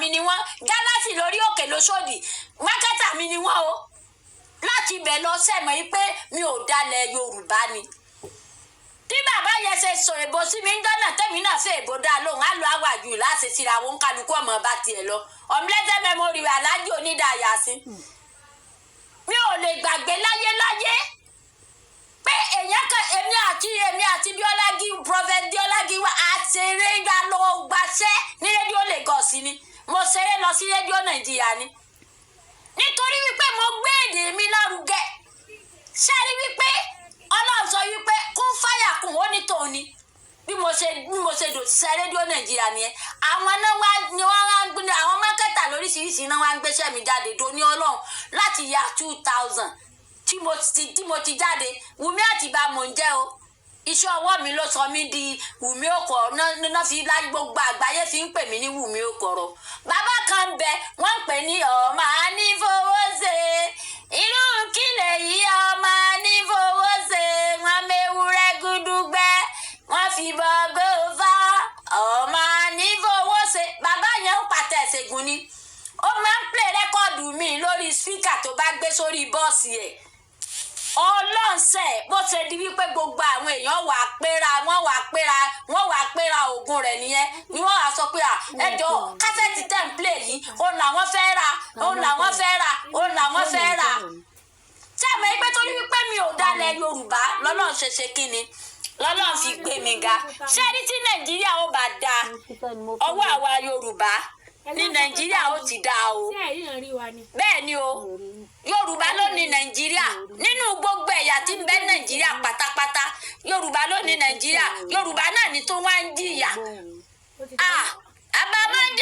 mi ni wọ́n gálásì lórí òkè lóṣòdì mákẹ́tà mi ni wọ́n o láti ibẹ̀ lọ sẹ́mọ̀ yìí pé mi ò dalẹ̀ Yorùbá ni tí bàbá yẹn ṣe sọ èbó sí mi ń dọ́nà tẹ́mi náà ṣe èbó dá lóhùn á lọ àwàjù láti síra wọn kálukú ọmọ bá tiẹ̀ lọ ọ̀mùlẹ́sẹ̀ mẹ́mórì aláàjì onídàáyà sí mi ò lè gbàgbé láyéláyé pé èmi àti Bíọ́lági prophet Bíọ́lági wa àṣeré gbà lọ gbàṣẹ́ ní rédíò Lagos ni mo ṣeré lọ sí rédíò Nàìjíríà ni nítorí wípé mo gbé èdè mi lárugẹ ṣáàrí wípé Ọlọ́run sọ wípé kún fáyà kún ó ní tòun ni bí mo ṣe dò sí rédíò Nàìjíríà nìyẹn àwọn náà wá ni wọ́n wá ń gbé àwọn mákẹ́tà lóríṣiríṣi náà wá ń gbéṣẹ́ mi jáde tó ní Ọlọ́run láti ya 2000 tí mo ti jáde Wùmí Àtìbà mò ń jẹ́ o iṣẹ́ ọwọ́ mi ló sọ mí di Wùmí Oko Oro náà fi láì gbogbo àgbáyé fi ń pè mí ní Wùmí Oko Oro bàbá kan bẹ wọ́n ń pè ní ọmọ anífowóṣe inú kílẹ̀ yìí ọmọ anífowóṣe wọ́n mewúrẹ́ gúdúgbẹ́ wọ́n fi bọ́gọ́ fá ọmọ anífowóṣe bàbá yẹn ń pàtẹ ṣègùn ni ó máa ń play rẹ́kọ̀dù mi lórí spíkà tó bá gbé sórí bọ́ọ̀sì ẹ̀ ọlọ́ọ̀sẹ̀ bó ṣe di wípé gbogbo àwọn èèyàn wà péra oògùn rẹ̀ nìyẹn ni wọ́n wá sọ pé ẹjọ́ kásẹ̀tì tẹ̀m̀plẹ̀ yìí òun làwọn fẹ́ rà tí àmọ́ ẹgbẹ́ tó ní wípé mi ò dalẹ̀ Yorùbá lọ́lọ́run ṣe kí ni lọ́lọ́run fi gbé mi ga ṣé ẹni tí Nàìjíríà ó bá da ọwọ́ àwa Yorùbá ní Nàìjíríà ó ti dá o bẹ́ẹ̀ ni o Yorùbá ló ní Nàìjíríà nínú gbogbo ẹ̀yà tí ń bẹ Nàìjíríà pátápátá Yorùbá ló ní Nàìjíríà Yorùbá náà ni tó wá ń jìyà àbámọ́